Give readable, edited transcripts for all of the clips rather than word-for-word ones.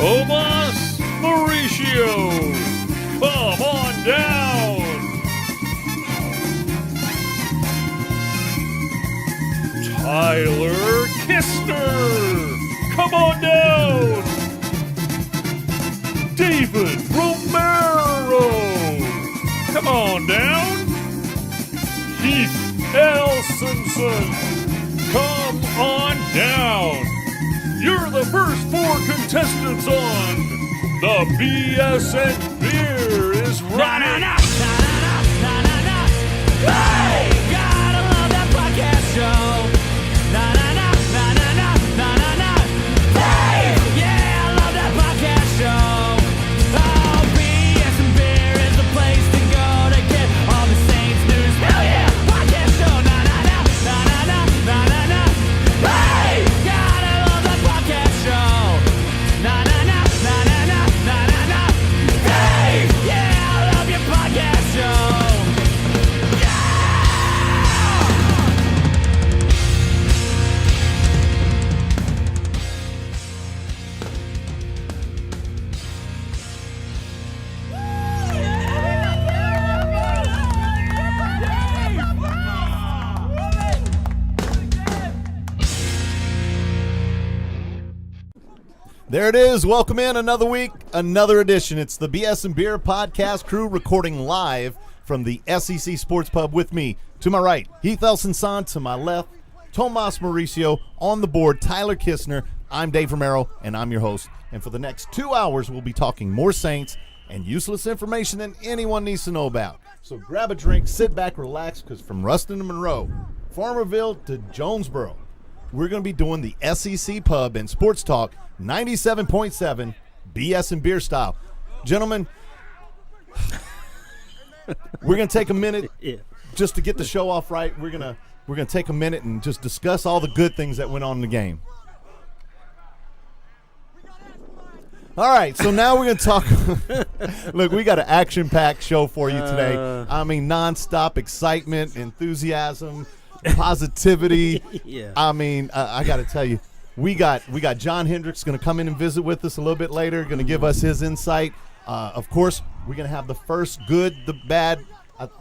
Tomas Mauricio. Come on down. Tyler Kistner. Come on down. David Romero. Come on down. Heath Simpson. Come on down. You're the first 4 contestants on the BSNB is ready. Hey, gotta love that podcast show. Hey, yeah, I love that podcast show. Oh, BSNB is the place to go to get all the Saints news. Hell yeah, podcast show. Hey, gotta love that podcast show. Hey, yeah, I love your podcast show. There it is. Welcome in another week, another edition. It's the BS and Beer podcast crew recording live from the SEC Sports Pub with me. To my right, Heath and to my left, Tomas Mauricio. On the board, Tyler Kistner. I'm Dave Romero, and I'm your host. And for the next 2 hours, we'll be talking more Saints and useless information than anyone needs to know about. So grab a drink, sit back, relax, because from Ruston to Monroe, Farmerville to Jonesboro, we're going to be doing the SEC Pub and Sports Talk 97.7 BS and Beer style. Gentlemen, we're going to take a minute just to get the show off right. We're going to take a minute and just discuss all the good things that went on in the game. All right, so now we're going to talk. Look, we got an action-packed show for you today. I mean, nonstop excitement, enthusiasm, positivity. Yeah. I mean, I got to tell you, we got John Hendricks going to come in and visit with us a little bit later, going to give us his insight. Of course, we're going to have the first good, the bad.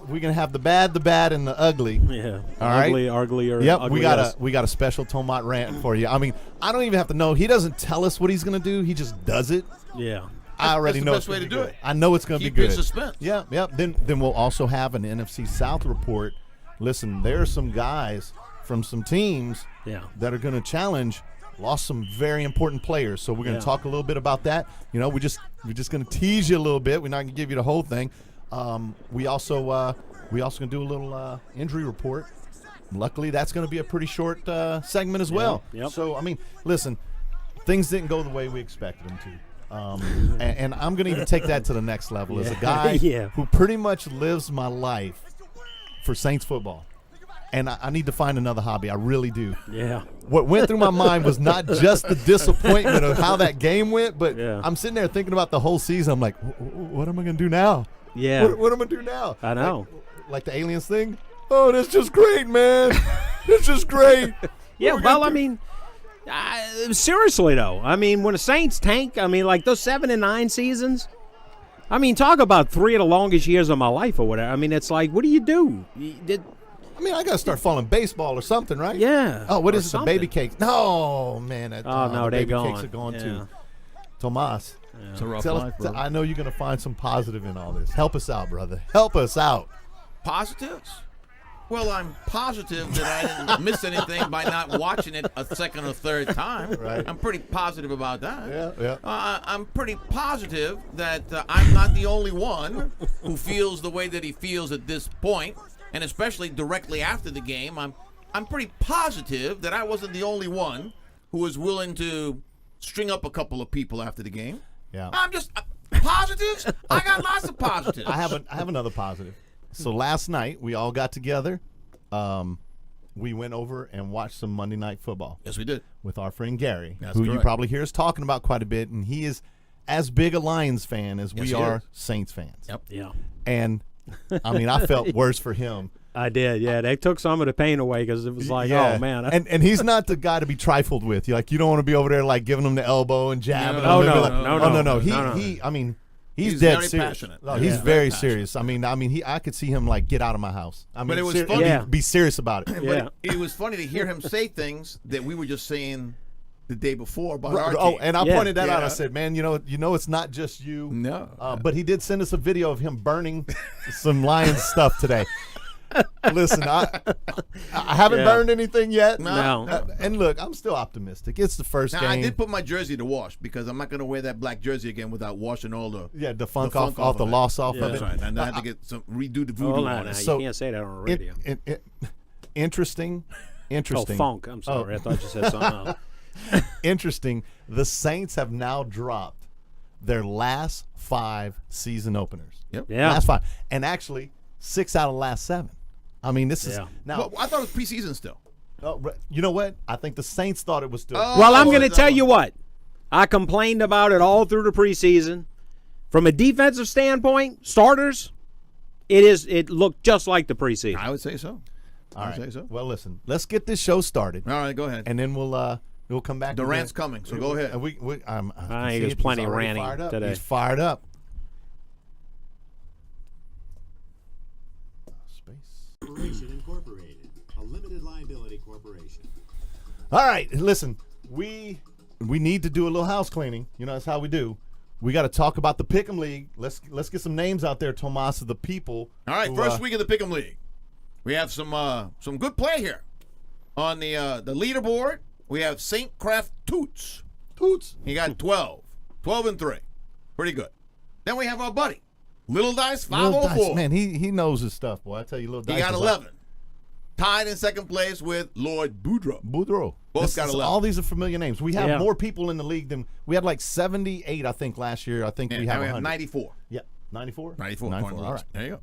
We're going to have the bad, and the ugly. Yeah. All right. Uglier. Yep. Ugliest. We got a special Tomat rant for you. I mean, I don't even have to know. He doesn't tell us what he's going to do. He just does it. Yeah. I already know That's the best way to do it. I know it's going to be Keep it good. in suspense. Yeah. Then we'll also have an NFC South report. Listen, there are some guys from some teams that are going to challenge. Lost some very important players, so we're going to talk a little bit about that. You know, we're just going to tease you a little bit. We're not going to give you the whole thing. We also going to do a little injury report. Luckily, that's going to be a pretty short segment as well. Yep. So, I mean, listen, things didn't go the way we expected them to. And I'm going to even take that to the next level as a guy who pretty much lives my life for Saints football. And I need to find another hobby. I really do. Yeah. What went through my mind was not just the disappointment of how that game went, but I'm sitting there thinking about the whole season. I'm like, what am I going to do now? Yeah. What am I going to do now? I know. Like the aliens thing? Oh, that's just great, man. It's just great. Yeah, well, I mean, seriously, though. I mean, when the Saints tank, I mean, like those 7 and 9 seasons, I mean, talk about 3 of the longest years of my life or whatever. I mean, it's like, what do you do? I mean, I got to start following baseball or something, right? Yeah. Oh, what is it, the something. baby cakes? No, man. No, the they're baby gone. cakes are gone, Yeah. too. Tomas, It's a rough tell life, us, bro. I know you're going to find some positive in all this. Help us out, brother. Help us out. Positives? Well, I'm positive that I didn't miss anything by not watching it a second or third time. Right. I'm pretty positive about that. Yeah. I'm pretty positive that I'm not the only one who feels the way that he feels at this point, and especially directly after the game. I'm pretty positive that I wasn't the only one who was willing to string up a couple of people after the game. Yeah. I'm just positives. I got lots of positives. I have another positive. So last night we all got together. We went over and watched some Monday Night Football. Yes, we did. With our friend Gary, That's who you correct. probably hear us talking about quite a bit, and he is as big a Lions fan as Yes, we he are is. Saints fans. Yep. Yeah. And I mean, I felt worse for him I did, yeah. They took some of the pain away because it was like, Yeah. oh, man. And he's not the guy to be trifled with. You you don't want to be over there like giving him the elbow and jabbing No, him. no, Like, no. He I mean, he's very dead serious. passionate. No, Yeah. he's Yeah. very Very serious. I mean, I could see him like get out of my house. I mean, But it was ser- funny. Yeah. be serious about it. Yeah. It was funny to hear him say things that we were just saying the day before about our Oh, team. and I Yeah. pointed that out. I Yeah. said, "Man, you know, it's not just you." No. But he did send us a video of him burning some Lions stuff today. Listen, I haven't Yeah. burned anything yet. No. And look, I'm still optimistic. It's the first Now, game. I did put my jersey to wash because I'm not going to wear that black jersey again without washing all the the funk the off of the it. loss off of That's it. right. And I had to get redo the voodoo Hold on on now. it. So- You can't say that on the radio. Interesting. Oh, funk. I'm sorry. I thought you said something else. Interesting. The Saints have now dropped their last 5 season openers. Yep. Yeah. Last 5. And actually, 6 out of the last 7. I mean, this is Yeah. now. Well, I thought it was preseason still. You know what? I think the Saints thought it was still. Well, I'm going to that tell one. you what. I complained about it all through the preseason. From a defensive standpoint, starters, it looked just like the preseason. I would say so. All I right. would say so. Well, listen. Let's get this show started, All right, go ahead. and then we'll come back. Durant's again. coming, so go ahead. And I There's plenty of ranting today. He's fired up. Space. Corporation Incorporated, a limited liability corporation. All right, listen. We need to do a little house cleaning. You know, that's how we do. We got to talk about the Pick'em League. Let's get some names out there, Tomas, of the people. All right, who, first week of the Pick'em League. We have some good play here. On the leaderboard, we have St. Craft Toots. Toots. He got 12. 12 and 3. Pretty good. Then we have our buddy, Little Dice 504. Little Dice, man, he knows his stuff, boy. I tell you, Little Dice. He got is 11. Tied in second place with Lloyd Boudreaux. Boudreaux. Both got 11. All these are familiar names. We have Yeah. more people in the league than we had like 78, I think, last year. I think And we have now we have 100. 94. Yeah, 94? 94. 94. All right. There you go.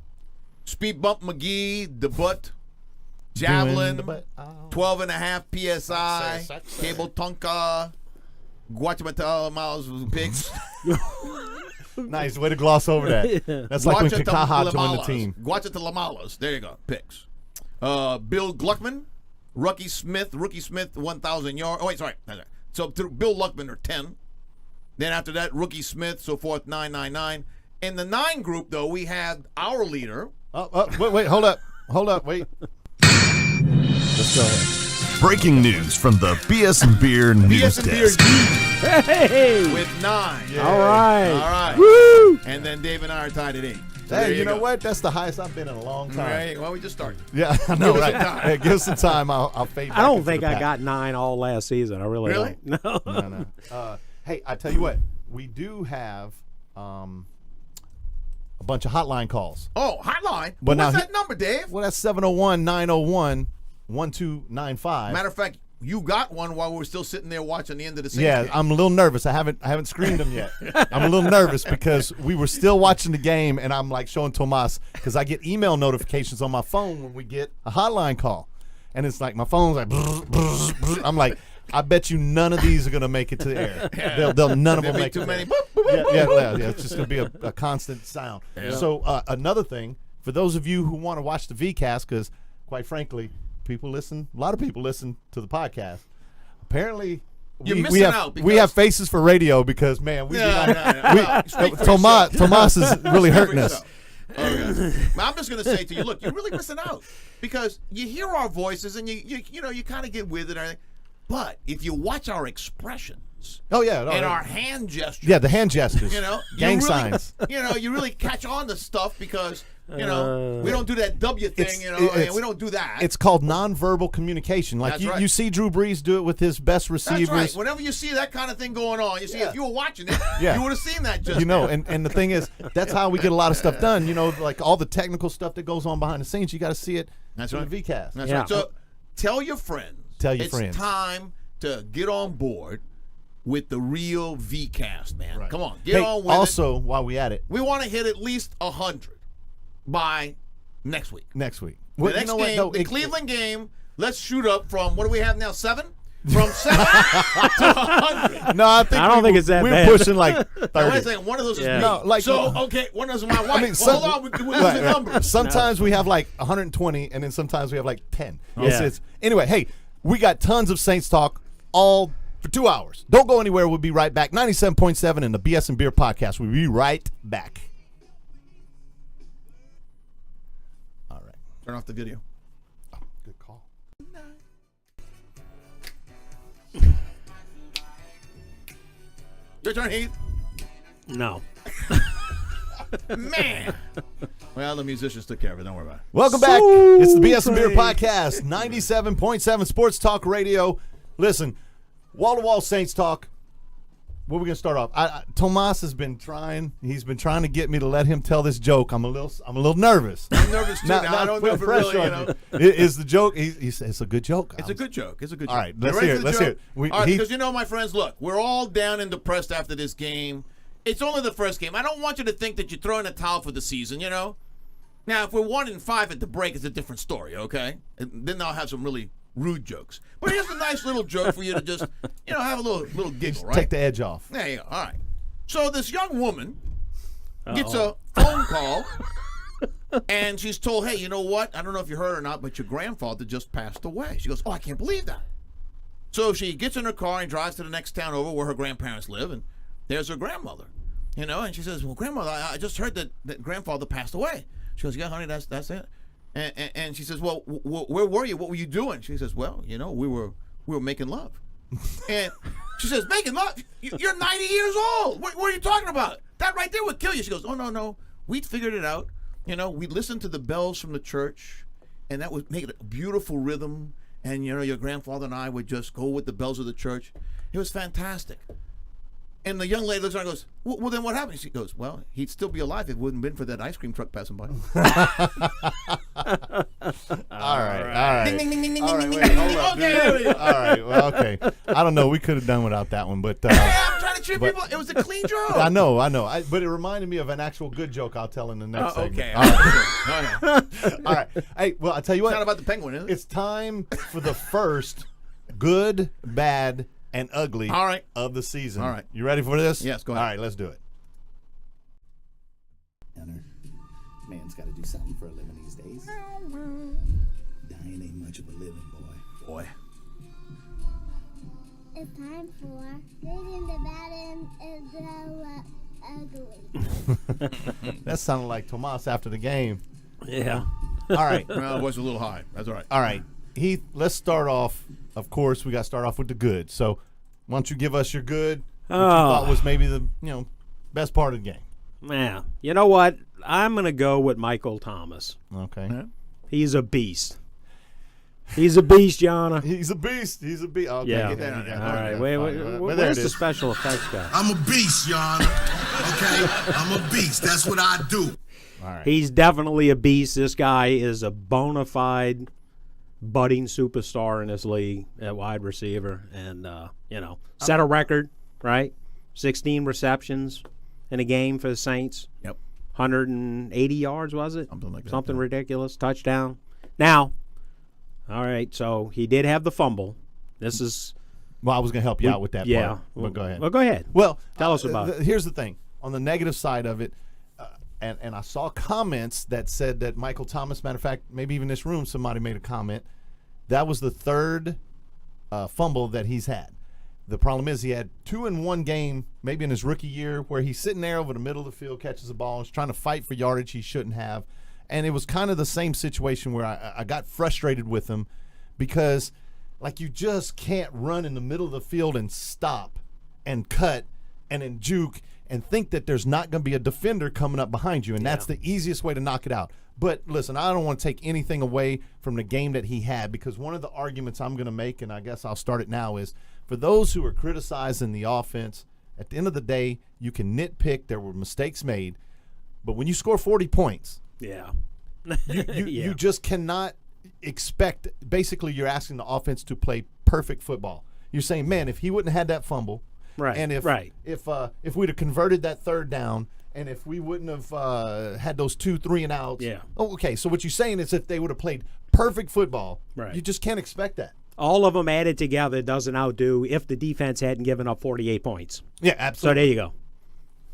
Speed Bump McGee, Debut, Javelin, Doing the butt. Oh. 12 and a half PSI, Success. Cable Tonka, Guatemala Miles Pigs. Nice way to gloss over that. That's like when Kakaha joined the team. Guatemala. There you go. Picks. Bill Gluckman, Rookie Smith, 1,000 yards. Oh, wait, sorry. So Bill Luckman are 10. Then after that, Rookie Smith, so forth, 999. In the 9 group, though, we had our leader. Wait, hold up, wait. Let's go. Breaking news from the BS and Beer News BSNB Desk. Hey! with 9. All right. All right. Woo! And then Dave and I are tied at 8. So there Hey, you know go. what? That's the highest I've been in a long time. Right. Well, we just started. Yeah, I know, Give us right? some time. Hey, give us some time. I'll fade back I don't into think the I pack. got 9 all last season. I really, Really? don't. No. No. Hey, I tell you what. We do have a bunch of hotline calls. Oh, hotline. But now What's he- that number, Dave? Well, that's 701-901-1295. Matter of fact, you got one while we were still sitting there watching the end of the Saints Yeah, game. I'm a little nervous. I haven't screened them yet. I'm a little nervous because we were still watching the game, and I'm like showing Tomas because I get email notifications on my phone when we get a hotline call, and it's like my phone's like, brr, brr, brr. I'm like, I bet you none of these are gonna make it to the air. They'll none of them There'll be make too it. many. To the Boop, air. boop, boop, Yeah, boop. yeah. It's just gonna be a constant sound. So another thing for those of you who want to watch the VCast, because quite frankly, a lot of people listen to the podcast. Apparently, You're we missing have out we because- have faces for radio because man, we do No, not. no, no. Well, speak for Tomas yourself. Tomas is really hurting us. Okay. Well, I'm just going to say to you, look, you're really missing out because you hear our voices and you kind of get with it and everything. But if you watch our expressions Oh yeah, no, and no. our hand gestures, yeah, the hand gestures, you know, gang you really, signs. you really catch on to stuff because we don't do that W thing, and we don't do that. It's called nonverbal communication. Like That's you, right. you see Drew Brees do it with his best That's receivers. right. Whenever you see that kind of thing going on, you see if you were watching it, Yeah. you would have seen that just You know, now. and the thing is, that's how we get a lot of stuff done. You know, like all the technical stuff that goes on behind the scenes, you got to see it That's in right. the VCast. That's Yeah. right. So tell your friends. Tell your it's friends. time to get on board with the real VCast, man. Right. Come on, get Hey, on with it. also, while we at it, We want to hit at least 100 by next week. next week. The Well, next you know what? game, No, the Cleveland game, let's shoot up from, what do we have now, 7? from 7 to 100. No, I think I don't think it's that we're bad. pushing like Now, 30. wait a second. One of those is Yeah. me. No, like- so, okay, one of those is my wife. I mean, well, hold on. We're losing right. numbers. Sometimes we have like 120, and then sometimes we have like 10. Yeah. Anyway, hey, we got tons of Saints talk all for 2 hours. Don't go anywhere. We'll be right back. 97.7 in the BS and Beer podcast. We'll be right back. All right. Turn off the video. Oh, good call. Your turn, Heath. No. Man. Well, the musicians took care of it. Don't worry about it. Welcome back. It's the BS and Beer podcast, 97.7 Sports Talk Radio. Listen, wall-to-wall Saints talk. Where are we going to start off? Tomas has been trying. He's been trying to get me to let him tell this joke. I'm a little nervous. I'm nervous too. Now, I don't know if it really, you know. Is the joke? He said it's a good joke. It's a good joke. It's a good joke. All right, You let's ready hear for it. the Let's joke? hear it. All right, because you know, my friends, look, we're all down and depressed after this game. It's only the first game. I don't want you to think that you're throwing a towel for the season, you know? Now, if we're 1-5 at the break, it's a different story, okay? And then I'll have some really rude jokes. But here's a nice little joke for you to just, have a little giggle, right? Take the edge off. There you go. All right. So this young woman gets a phone call, and she's told, hey, you know what? I don't know if you heard or not, but your grandfather just passed away. She goes, oh, I can't believe that. So she gets in her car and drives to the next town over where her grandparents live, and there's her grandmother, and she says, well, grandmother, I just heard that grandfather passed away. She goes, yeah, honey, that's it. And she says, well, where were you? What were you doing? She says, well, we were making love. And she says, making love? You're 90 years old. What are you talking about? That right there would kill you. She goes, oh, no. We'd figured it out. We'd listen to the bells from the church, and that would make it a beautiful rhythm. And, your grandfather and I would just go with the bells of the church. It was fantastic. And the young lady looks around and goes, well, then what happened? She goes, well, he'd still be alive if it wouldn't have been for that ice cream truck passing by. All right. Ding, ding, ding, ding, ding, All ding, right, ding, wait, ding, hold ding. up, Okay, dude. there we go. All right, well, okay. I don't know. We could have done without that one, but I'm trying to treat people. It was a clean joke. I know. But it reminded me of an actual good joke I'll tell in the next segment. Okay. All right. All right. Hey, well, I'll tell you It's not what. about the penguin, is it? It's time for the first good, bad, and ugly All right. of the season. All right. You ready for this? Yes, go ahead. All right, let's do it. Man's got to do something for a living these days. Dying ain't much of a living, boy. It's time for good and the bad and the ugly. That sounded like Tomas after the game. Yeah. All right. Well, it was a little high. That's all right. All right. Heath, let's start off. Of course, we got to start off with the good. So, why don't you give us your good, what you thought was maybe the best part of the game? Yeah. You know what? I'm going to go with Michael Thomas. Okay. Yeah. He's a beast. He's a beast, Yana. He's a beast. Okay, Yeah. get that. All right. Where's there it the is. special effects guy? I'm a beast, Your Honor. Okay? I'm a beast. That's what I do. All right. He's definitely a beast. This guy is a bona fide budding superstar in this league at wide receiver. And, set a record, right? 16 receptions in a game for the Saints. Yep. 180 yards, was it? Something like that, Something yeah. ridiculous. Touchdown. Now, all right, so he did have the fumble. This is Well, I was going to help you out with that yeah. part. But go ahead. Well, go ahead. Well, Tell us about it. Here's the thing. On the negative side of it, and I saw comments that said that Michael Thomas, matter of fact, maybe even this room, somebody made a comment, that was the third fumble that he's had. The problem is he had 2 in one game, maybe in his rookie year, where he's sitting there over the middle of the field, catches the ball, and is trying to fight for yardage he shouldn't have. And it was kind of the same situation where I got frustrated with him because, like, you just can't run in the middle of the field and stop and cut and then juke and think that there's not going to be a defender coming up behind you. And that's the easiest way to knock it out. But listen, I don't want to take anything away from the game that he had, because one of the arguments I'm going to make, and I guess I'll start it now, is for those who are criticizing the offense, at the end of the day, you can nitpick. There were mistakes made. But when you score 40 points, Yeah. you just cannot expect. Basically, you're asking the offense to play perfect football. You're saying, man, if he wouldn't have had that fumble, Right. and if we'd have converted that third down, and if we wouldn't have had those 2 3 and outs, Yeah. Oh, okay. So what you're saying is if they would have played perfect football, Right. you just can't expect that. All of them added together doesn't outdo if the defense hadn't given up 48 points. Yeah, So absolutely. there you go.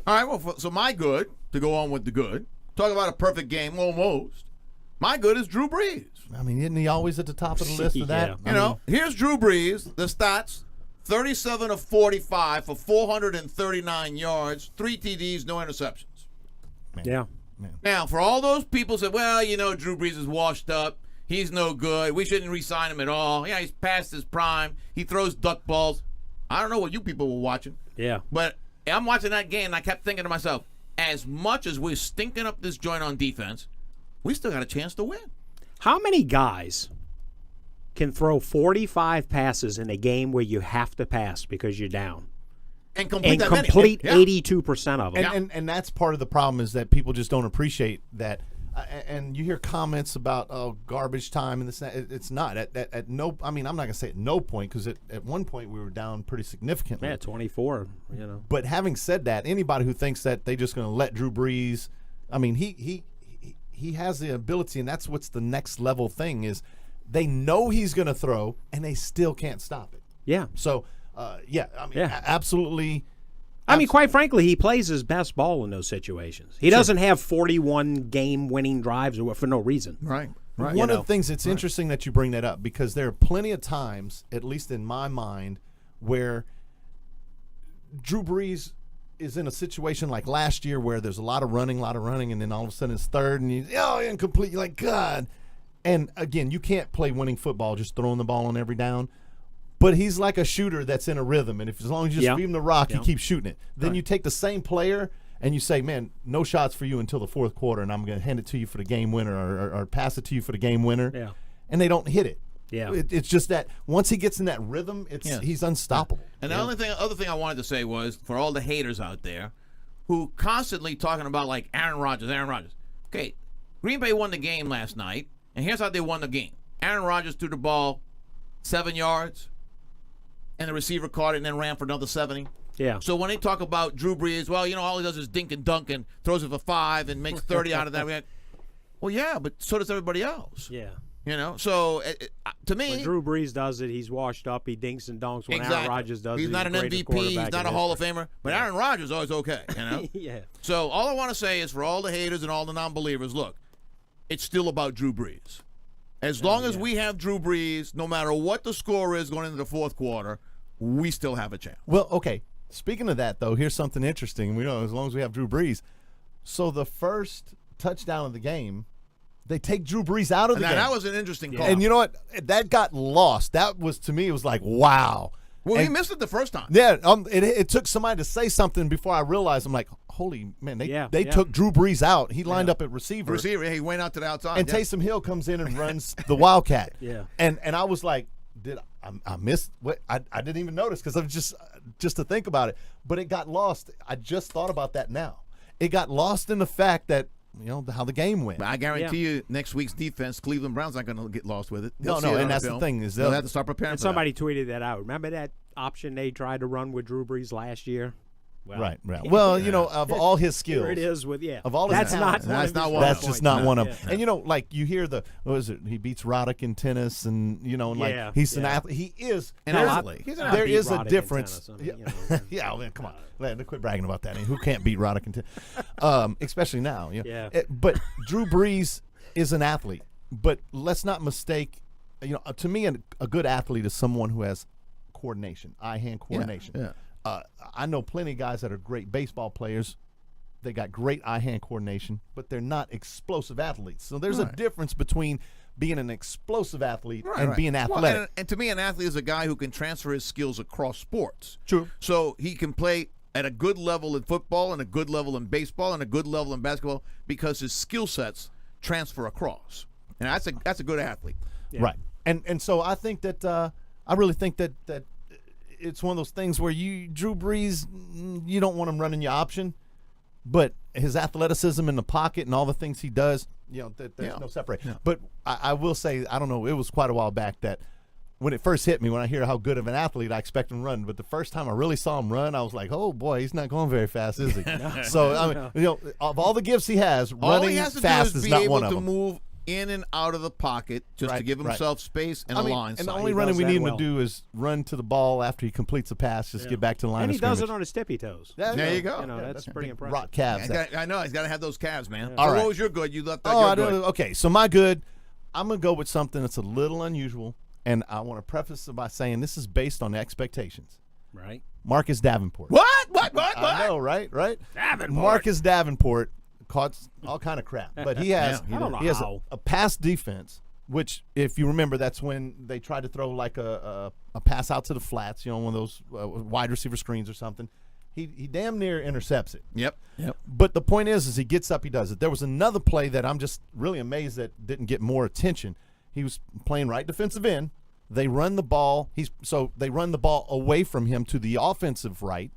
All right, well, so my good, to go on with the good, talk about a perfect game almost. My good is Drew Brees. I mean, isn't he always at the top of the list of that? Yeah. You know, here's Drew Brees, the stats, 37 of 45 for 439 yards, 3 TDs, no interceptions. Yeah. Now, for all those people who said, well, you know, Drew Brees is washed up. He's no good. We shouldn't re-sign him at all. Yeah, he's past his prime. He throws duck balls. I don't know what you people were watching. Yeah. But I'm watching that game, and I kept thinking to myself, as much as we're stinking up this joint on defense, we still got a chance to win. How many guys can throw 45 passes in a game where you have to pass because you're down? And complete And that many. complete Yeah. 82% of them. And that's part of the problem is that people just don't appreciate that. And you hear comments about garbage time and this. It's not at no. I mean, I'm not gonna say at no point because at one point we were down pretty significantly. Yeah, 24. You know. But having said that, anybody who thinks that they just gonna let Drew Brees, I mean, he has the ability, and that's what's the next level thing is they know he's gonna throw and they still can't stop it. Yeah. So yeah, I mean, Yeah. absolutely. I mean, quite frankly, he plays his best ball in those situations. He doesn't have 41 game-winning drives for no reason. Right. One of the things that's interesting that you bring that up because there are plenty of times, at least in my mind, where Drew Brees is in a situation like last year where there's a lot of running, and then all of a sudden it's third and incomplete. You're like, God. And again, you can't play winning football just throwing the ball on every down. But he's like a shooter that's in a rhythm, and as long as you just feed him the rock, he keeps shooting it. Then you take the same player and you say, man, no shots for you until the fourth quarter, and I'm going to hand it to you for the game winner or pass it to you for the game winner. Yeah. And they don't hit it. Yeah. It's just that once he gets in that rhythm, he's unstoppable. And the other thing I wanted to say was for all the haters out there who constantly talking about like Aaron Rodgers. Okay, Green Bay won the game last night, and here's how they won the game. Aaron Rodgers threw the ball 7 yards, and the receiver caught it and then ran for another 70. Yeah. So when they talk about Drew Brees, well, you know, all he does is dink and dunk and throws it for 5 and makes 30 out of that. Well, yeah, but so does everybody else. Yeah. You know, so to me, When Drew Brees does it, he's washed up. He dinks and dunks. When exactly. Aaron Rodgers does he's it, not an the greatest MVP. quarterback He's not in a Hall of history. Famer. But Aaron Rodgers is always okay. You know. Yeah. So all I want to say is for all the haters and all the non-believers, look, it's still about Drew Brees. As long as we have Drew Brees, no matter what the score is going into the fourth quarter, we still have a chance. Well, okay. Speaking of that, though, here's something interesting. We know as long as we have Drew Brees. So the first touchdown of the game, they take Drew Brees out of the game. That was an interesting call. And you know what? That got lost. That was, to me, it was like, wow. Well, and he missed it the first time. Yeah, it took somebody to say something before I realized. I'm like, holy man, they took Drew Brees out. He lined up at receiver. He went out to the outside. And Taysom Hill comes in and runs the Wildcat. Yeah. And I was like, did I miss what? I didn't even notice because I was just to think about it. But it got lost. I just thought about that now. It got lost in the fact that, you know, how the game went. But I guarantee you, next week's defense, Cleveland Browns aren't going to get lost with it. No, and that's the thing is they'll have to start preparing. And for somebody tweeted that out. Remember that option they tried to run with Drew Brees last year? Well, Right. Well, you know, of all his skills. Here it is with Of all his that's talents. not That's not one. one. That's just not one of them. Yeah. And you know, like you hear what was it? He beats Roddick in tennis, and you know, like Yeah, he's an yeah. athlete. He is An there's- athlete. He's an There athlete. is Beat a Roddick in difference. tennis. I mean, Yeah, you know, yeah. Well, come on, quit bragging about that. I mean, who can't beat Roddick in tennis? Especially now. You know? Yeah. But Drew Brees is an athlete. But let's not mistake. You know, to me, a good athlete is someone who has coordination, eye-hand coordination. Yeah. I know plenty of guys that are great baseball players. They got great eye-hand coordination, but they're not explosive athletes. So there's a difference between being an explosive athlete and being athletic. Well, and to me, an athlete is a guy who can transfer his skills across sports. True. So he can play at a good level in football and a good level in baseball and a good level in basketball because his skill sets transfer across. And that's a good athlete. Yeah. Right. And so I think that I really think that it's one of those things where Drew Brees, you don't want him running your option, but his athleticism in the pocket and all the things he does, you know, there's no separate. Yeah. But I will say, I don't know, it was quite a while back that when it first hit me, when I hear how good of an athlete, I expect him to run. But the first time I really saw him run, I was like, oh boy, he's not going very fast, is he? So I mean, you know, of all the gifts he has, All running he has to fast do is be not able one of to them. move in and out of the pocket just to give himself space and a line and side. the only running we need him to do is run to the ball after he completes the pass, just get back to the line and of he scrimmage. does it on his tippy toes. There you go. You know, that's pretty impressive. Rock calves. I know. He's got to have those calves, man. All right. What was your good? You left out Oh, your good. okay. So my good, I'm going to go with something that's a little unusual, and I want to preface it by saying this is based on expectations. Right. Marcus Davenport. What? I know, right? Davenport. Marcus Davenport caught all kind of crap, but he has I don't know he has how. a pass defense, which, if you remember, that's when they tried to throw like a pass out to the flats, one of those wide receiver screens or something. He damn near intercepts it. Yep. But the point is he gets up, he does it. There was another play that I'm just really amazed that didn't get more attention. He was playing right defensive end. They run the ball. They run the ball away from him to the offensive right,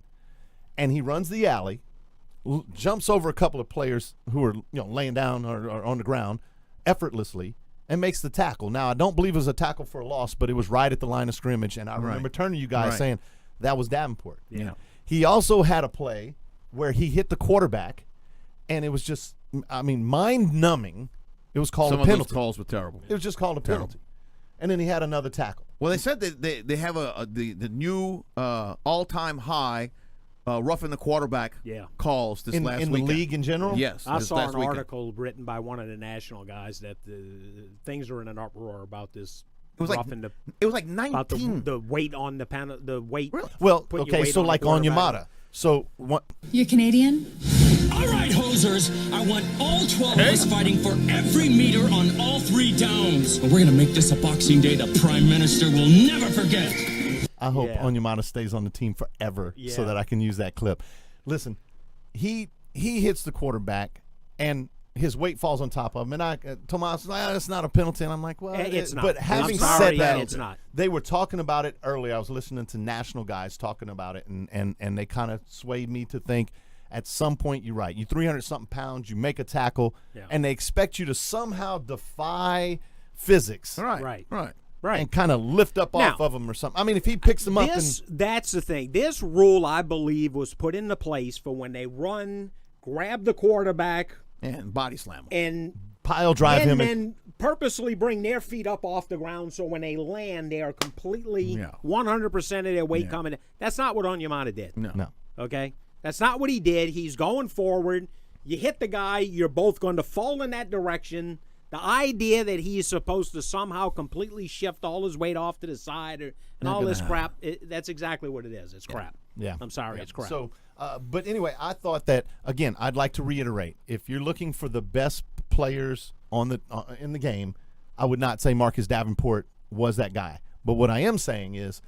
and he runs the alley, jumps over a couple of players who are laying down or on the ground effortlessly, and makes the tackle. Now, I don't believe it was a tackle for a loss, but it was right at the line of scrimmage, and I remember turning to you guys saying that was Davenport. Yeah. He also had a play where he hit the quarterback, and it was just, mind-numbing. It was called Some a penalty. of those calls were terrible. It was just called a penalty. And then he had another tackle. Well, they said that they have the new all-time high roughing the quarterback calls this last in the weekend. league in general? Yes. I this saw last an weekend. article written by one of the national guys that things are in an uproar about this. It was like 19. About the weight on the panel, the weight. Really? Well, put your okay, weight so on the like on quarterback. Yamada. So what? You Canadian? All right, hosers. I want all 12 of us fighting for every meter on all 3 downs. We're going to make this a Boxing Day the Prime Minister will never forget. I hope Onyemata stays on the team forever so that I can use that clip. Listen, he hits the quarterback and his weight falls on top of him. And Tomas, it's not a penalty. And I'm like, well, it's not. But having I'm sorry, said that, it's not. They were talking about it earlier. I was listening to national guys talking about it, and they kind of swayed me to think at some point you're right. You 300-something pounds, you make a tackle, and they expect you to somehow physics. Right. And kind of lift up off of him or something. I mean, if he picks them up that's the thing. This rule, I believe, was put into place for when they run, grab the quarterback, and body slam him. and pile drive him. and then purposely bring their feet up off the ground so when they land, they are completely 100% of their weight coming in. That's not what Onyemata did. No. Okay? That's not what he did. He's going forward. You hit the guy, you're both going to fall in that direction. The idea that he is supposed to somehow completely shift all his weight off to the side and all this crap, that's exactly what it is. It's crap. Yeah. I'm sorry, it's crap. So, but anyway, I thought that, again, I'd like to reiterate, if you're looking for the best players on the in the game, I would not say Marcus Davenport was that guy. But what I am saying is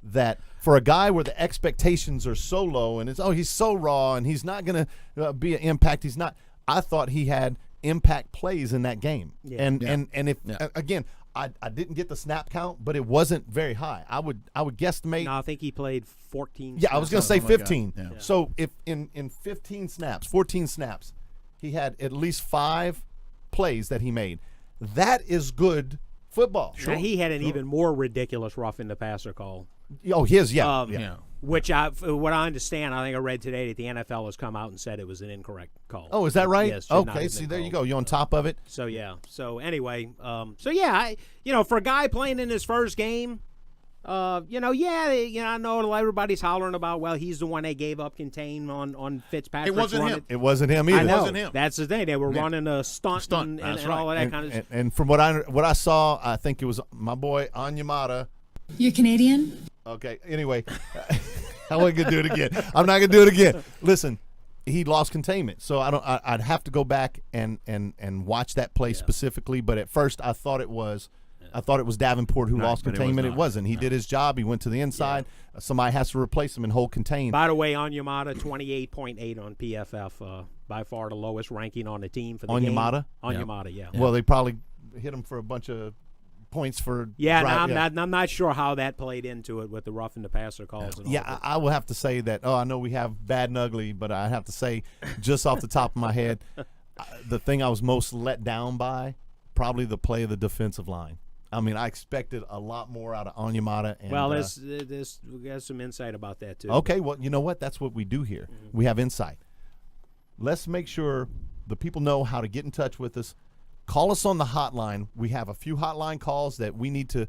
that for a guy where the expectations are so low and he's so raw and he's not going to be an impact, he's not. I thought he had impact plays in that game. Yeah. And if again, I didn't get the snap count, but it wasn't very high. I would guesstimate. No, I think he played 14. Yeah, I was going to say Something like 15. that. Yeah. So if in 14 snaps, he had at least 5 plays that he made. That is good football. Now, he had an even more ridiculous roughing the passer call. Oh, his, Which what I understand, I think I read today that the NFL has come out and said it was an incorrect call. Oh, is that right? Yes. should not Okay, have see, been there you called. go. You're on top of it. So yeah. So anyway, for a guy playing in his first game, I know everybody's hollering about, well, he's the one they gave up contain on Fitzpatrick. It wasn't him. It wasn't him either. I know. It wasn't him. That's the thing. They were running a stunt. And That's all of that And, kind of stuff. and from what I saw, I think it was my boy Onyemata. You Canadian? Okay. Anyway, I wasn't gonna do it again. I'm not gonna do it again. Listen, he lost containment, so I'd have to go back and watch that play specifically. But at first, I thought it was Davenport who lost but it was containment. It not. wasn't. He did his job. He went to the inside. Somebody has to replace him and hold contain. By the way, Onyemata 28.8 on PFF, by far the lowest ranking on the team for the game. Onyemata, yeah. Well, they probably hit him for a bunch of points for I'm not sure how that played into it with the rough and the passer calls. And all of it. I will have to say that. I know we have bad and ugly, but I have to say, just off the top of my head, the thing I was most let down by, probably the play of the defensive line. I mean, I expected a lot more out of Onyemata. And, well, we got some insight about that too. Okay, well, you know what? That's what we do here. We have insight. Let's make sure the people know how to get in touch with us. call us on the hotline. We have a few hotline calls that we need to.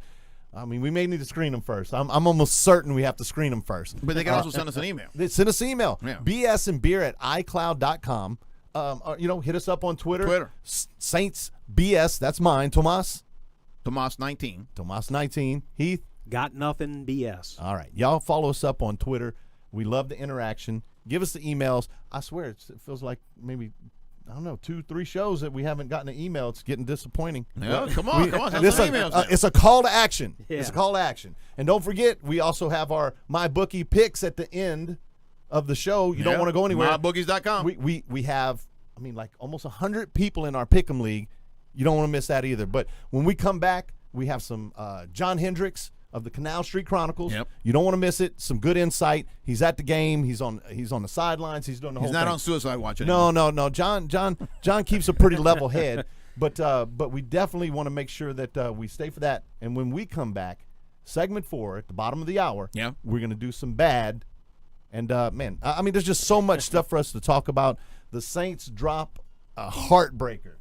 I mean, we may need to screen them first. I'm almost certain we have to screen them first. But they can also send us an email. They send us an email. Yeah. bsandbeer@icloud.com. Hit us up on Twitter. Saints BS. That's mine. Tomas 19. Tomas 19. Heath. Got nothing BS. All right. Y'all follow us up on Twitter. We love the interaction. Give us the emails. I swear it feels like maybe, I don't know, 2-3 shows that we haven't gotten an email. It's getting disappointing. Yeah, come on. Send It's some emails. it's a call to action. Yeah. It's a call to action. And don't forget, we also have our MyBookie picks at the end of the show. You don't want to go anywhere. MyBookies.com. We have, like almost 100 people in our Pick'em League. You don't want to miss that either. But when we come back, we have some John Hendricks of the Canal Street Chronicles. Yep. You don't want to miss it. Some good insight. He's at the game. He's on the sidelines. He's doing the whole He's not thing. on Suicide Watch anymore. No. John keeps a pretty level head. But we definitely want to make sure that we stay for that. And when we come back, segment 4 at the bottom of the hour, we're going to do some bad. And, man, there's just so much stuff for us to talk about. The Saints drop a heartbreaker.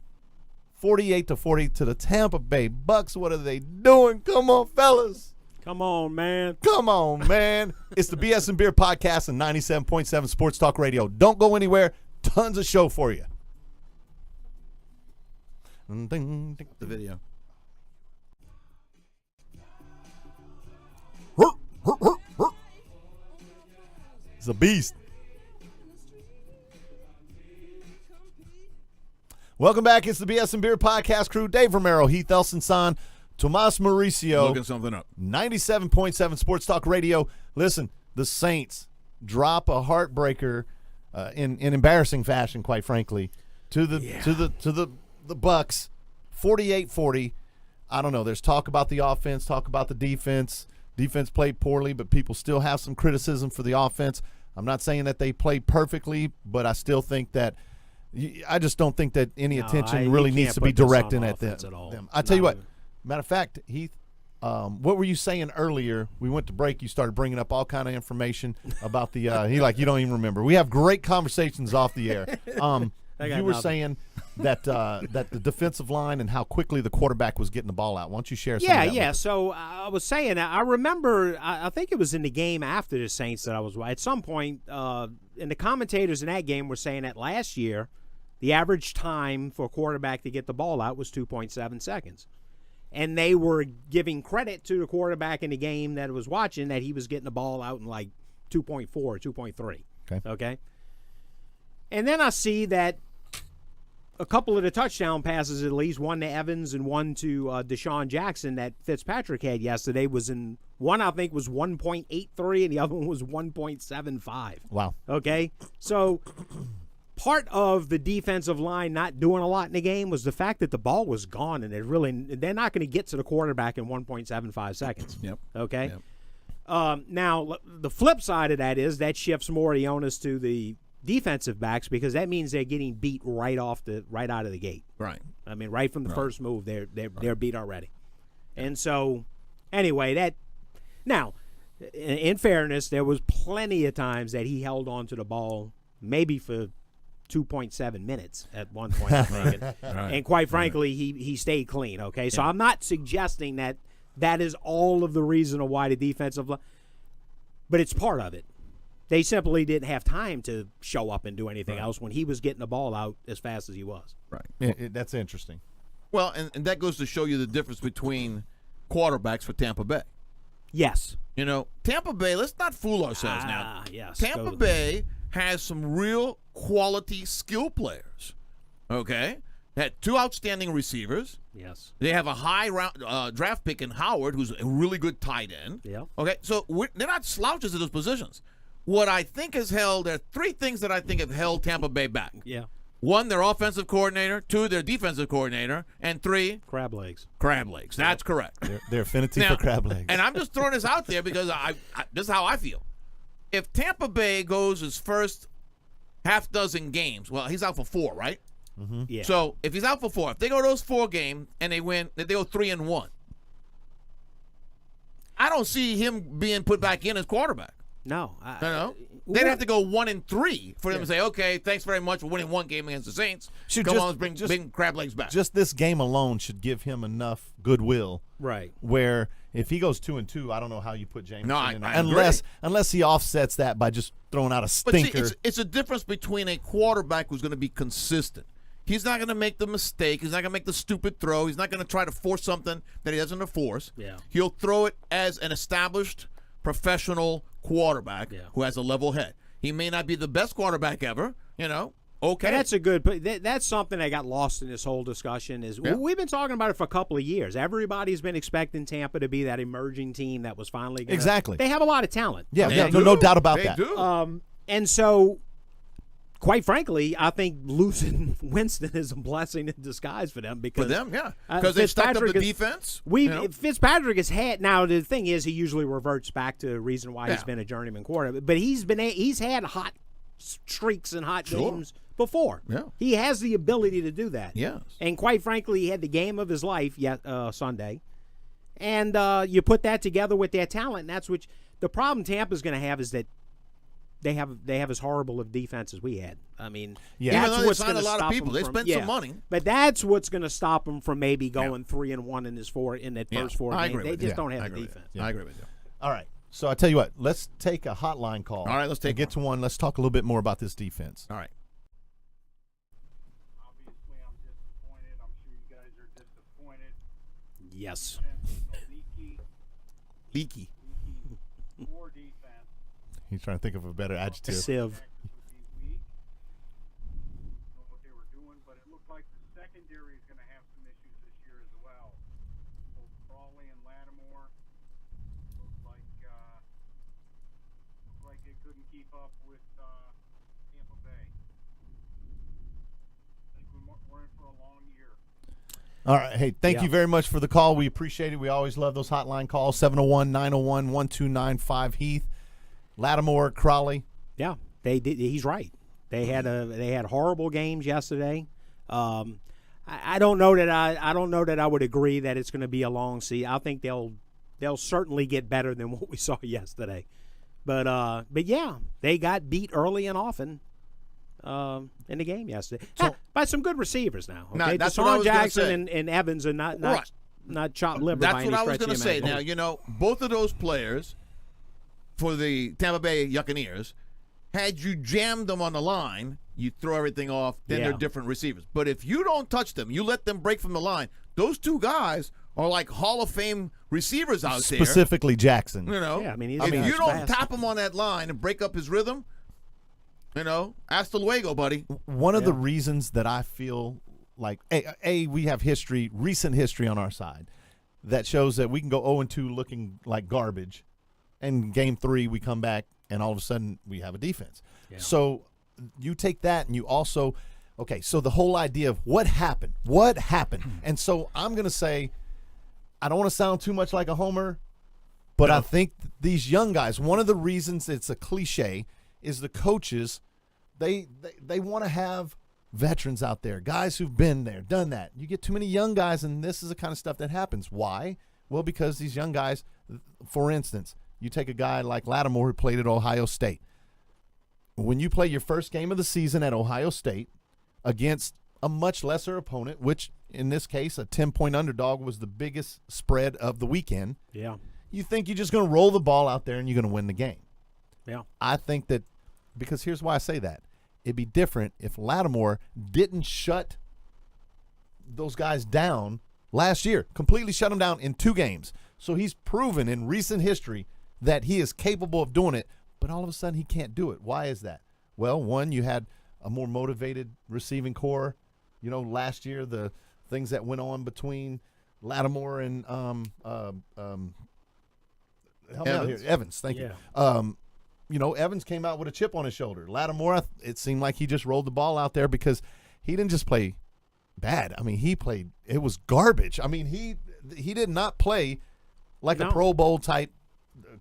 48-40 to the Tampa Bay Bucks. What are they doing? Come on, fellas. Come on, man. Come on, man. It's the BS and Beer Podcast and 97.7 Sports Talk Radio. Don't go anywhere. Tons of show for you. The video. It's a beast. Welcome back. It's the BS and Beer Podcast crew. Dave Romero, Heath Elson-San, Tomas Mauricio. Looking something up. 97.7 Sports Talk Radio. Listen, the Saints drop a heartbreaker in embarrassing fashion, quite frankly, to the Bucks, 48-40. I don't know. There's talk about the offense, talk about the defense. Defense played poorly, but people still have some criticism for the offense. I'm not saying that they played perfectly, but I still think that I just don't think that any attention really needs to be directed at them. I tell you what, matter of fact, Heath, what were you saying earlier? We went to break. You started bringing up all kind of information about the you don't even remember. We have great conversations off the air. You were saying that the defensive line and how quickly the quarterback was getting the ball out. Why don't you share some of that? Yeah. So I was saying, I remember, I think it was in the game after the Saints that I was at some point, and the commentators in that game were saying that last year, the average time for a quarterback to get the ball out was 2.7 seconds. And they were giving credit to the quarterback in the game that was watching that he was getting the ball out in like 2.4 or 2.3. Okay. And then I see that a couple of the touchdown passes, at least one to Evans and one to Deshaun Jackson that Fitzpatrick had yesterday, was in one, I think, was 1.83 and the other one was 1.75. Wow. Okay. So part of the defensive line not doing a lot in the game was the fact that the ball was gone, and they're not going to get to the quarterback in 1.75 seconds. Yep. Okay. Yep. Now, the flip side of that is that shifts more of the onus to the defensive backs, because that means they're getting beat right out of the gate. Right. I mean, right from the first move, they're beat already. And so, anyway, now, in fairness, there was plenty of times that he held on to the ball, maybe for 2.7 minutes at one point, I think. And quite frankly, he stayed clean, okay? So I'm not suggesting that is all of the reason of why the defensive line, but it's part of it. They simply didn't have time to show up and do anything else when he was getting the ball out as fast as he was. Right. Yeah, that's interesting. Well, and that goes to show you the difference between quarterbacks for Tampa Bay. Yes. Tampa Bay, let's not fool ourselves now. Yes. Tampa Bay has some real quality skill players. Okay? They had 2 outstanding receivers. Yes. They have a high draft pick in Howard, who's a really good tight end. Yeah. Okay? So they're not slouches at those positions. What I think there are 3 things that I think have held Tampa Bay back. Yeah. 1, their offensive coordinator. 2, their defensive coordinator. And 3, crab legs. Crab legs. That's correct. Their affinity for crab legs. And I'm just throwing this out there because this is how I feel. If Tampa Bay goes his first half dozen games, well, he's out for 4, right? Mm-hmm. Yeah. So if he's out for 4, if they go those 4 games and they win, they go 3-1. I don't see him being put back in as quarterback. No. They'd have to go 1-3 for them to say, okay, thanks very much for winning one game against the Saints. Come on, let's bring crab legs back. Just this game alone should give him enough goodwill. Right. Where if he goes 2-2, I don't know how you put Jameson in there. I Unless he offsets that by just throwing out a stinker. But see, it's a difference between a quarterback who's going to be consistent. He's not going to make the mistake. He's not going to make the stupid throw. He's not going to try to force something that he doesn't force. Yeah. He'll throw it as an established professional quarterback who has a level head. He may not be the best quarterback ever, Okay. And that's a good. That's something that got lost in this whole discussion. We've been talking about it for a couple of years. Everybody's been expecting Tampa to be that emerging team that was finally gonna, exactly. They have a lot of talent. Yeah, no doubt about that. They do. And so, quite frankly, I think losing Winston is a blessing in disguise for them because because they stepped up the defense. Fitzpatrick has had. Now the thing is, he usually reverts back to the reason why he's been a journeyman quarterback. But he's had hot streaks and hot games before. Yeah. He has the ability to do that. Yes. And quite frankly, he had the game of his life Sunday. And you put that together with their talent, and that's which the problem Tampa's going to have is that they have as horrible of defense as we had. I mean, Even though they what's signed going a to lot stop of people. They them spent some money. But that's what's going to stop them from maybe going 3-1 in that first four I games. agree They with just you. don't I have agree the with defense. you. I agree with you. All right. So I tell you what, let's take a hotline call. All right, let's take get to one. Let's talk a little bit more about this defense. All right. Obviously, I'm disappointed. I'm sure you guys are disappointed. Yes. Leaky. Poor defense. He's trying to think of a better adjective. Sieve. Know what they were doing, but it looked like the secondary is going to have some issues this year as well. Both Crawley and Lattimore looked like they couldn't keep up with Tampa Bay. I think we're in for a long year. All right. Hey, thank you very much for the call. We appreciate it. We always love those hotline calls. 701-901-1295. Heath, Lattimore, Crawley. Yeah, they did. He's right. They had horrible games yesterday. I don't know that I would agree that it's going to be a long season. I think they'll certainly get better than what we saw yesterday. But yeah, they got beat early and often in the game yesterday by some good receivers now. Okay, that's what I Deshaun was gonna Jackson say. and Evans are not chopped liver. That's by what any I was going to say. Now, both of those players for the Tampa Bay Buccaneers, had you jammed them on the line, you throw everything off, then they're different receivers. But if you don't touch them, you let them break from the line, those two guys are like Hall of Fame receivers out there. Specifically Jackson. Yeah, I mean, if you don't fast. tap him on that line and break up his rhythm, hasta luego, buddy. One of the reasons that I feel like, we have recent history on our side that shows that we can go 0-2 looking like garbage, and game 3 we come back and all of a sudden we have a defense. Yeah. So you take that and you also, so the whole idea of what happened, and so I'm going to say, I don't want to sound too much like a homer, but I think these young guys, one of the reasons it's a cliche is the coaches, they want to have veterans out there, guys who've been there, done that. You get too many young guys, and this is the kind of stuff that happens. Why? Well, because these young guys, for instance, you take a guy like Lattimore who played at Ohio State. When you play your first game of the season at Ohio State against a much lesser opponent, which in this case, a 10-point underdog was the biggest spread of the weekend. Yeah. You think you're just going to roll the ball out there and you're going to win the game. Yeah. I think that, because here's why I say that. It'd be different if Lattimore didn't shut those guys down last year, completely shut them down in 2 games. So he's proven in recent history that he is capable of doing it, but all of a sudden he can't do it. Why is that? Well, one, you had a more motivated receiving core. Last year, the things that went on between Lattimore and Evans. Thank you. Evans came out with a chip on his shoulder. Lattimore, it seemed like he just rolled the ball out there because he didn't just play bad. I mean, it was garbage. I mean, he did not play like a Pro Bowl type.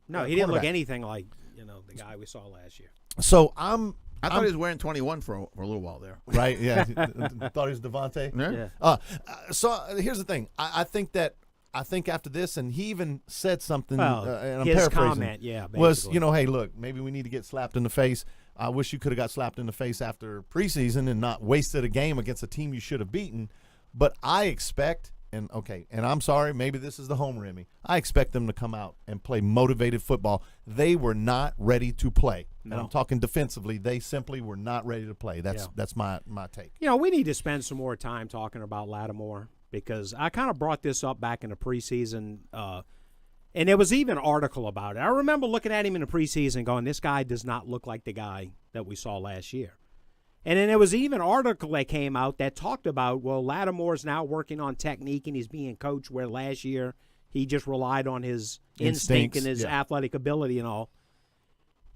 No, he didn't look anything like the guy we saw last year. So I thought he was wearing 21 for a little while there. Right? Yeah. Thought he was Devontae. Yeah. So here's the thing. I think that I think after this, and he even said something, Well, and I'm his paraphrasing, comment, yeah, was, basically. hey, look, maybe we need to get slapped in the face. I wish you could have got slapped in the face after preseason and not wasted a game against a team you should have beaten. But I expect, and I'm sorry, maybe this is the homer in me. I expect them to come out and play motivated football. They were not ready to play. No. And I'm talking defensively. They simply were not ready to play. That's my take. We need to spend some more time talking about Lattimore because I kind of brought this up back in the preseason, and there was even an article about it. I remember looking at him in the preseason going, this guy does not look like the guy that we saw last year. And then there was even an article that came out that talked about, well, Lattimore's now working on technique and he's being coached where last year he just relied on his instinct and his athletic ability and all.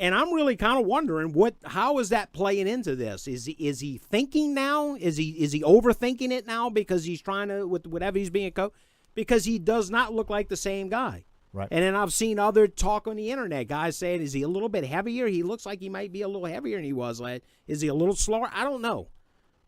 And I'm really kind of wondering how is that playing into this? Is he thinking now? Is he overthinking it now because he's trying to with whatever he's being coached? Because he does not look like the same guy. Right. And then I've seen other talk on the internet, guys saying, is he a little bit heavier? He looks like he might be a little heavier than he was. Is he a little slower? I don't know.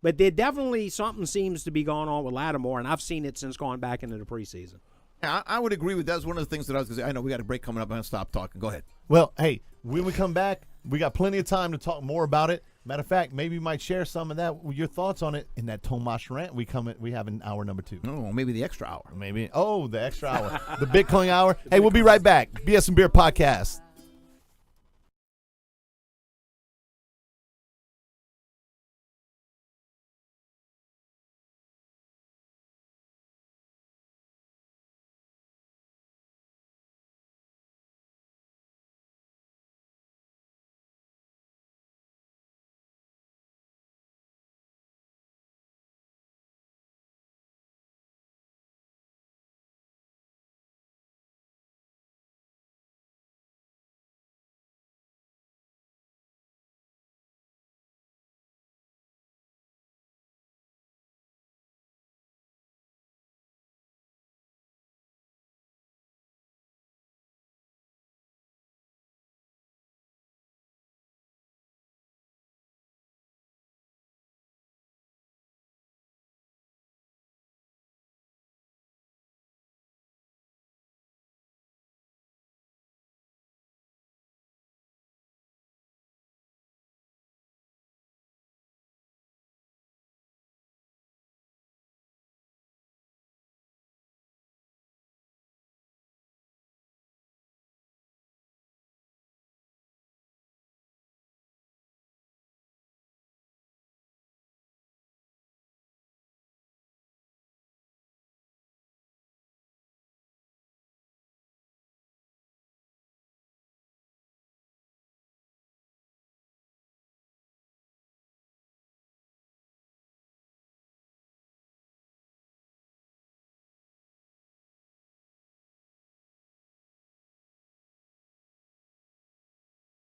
But there definitely something seems to be going on with Lattimore, and I've seen it since going back into the preseason. I would agree with that. That's one of the things that I was going to say. I know we got a break coming up. I'm going to stop talking. Go ahead. Well, hey, when we come back, we got plenty of time to talk more about it. Matter of fact, maybe you might share some of that, your thoughts on it in that Tomas rant. We have in hour number 2. Oh, maybe the extra hour. Maybe. Oh, the extra hour. The Bitcoin hour. Hey, we'll be right back. BS and Beer Podcast.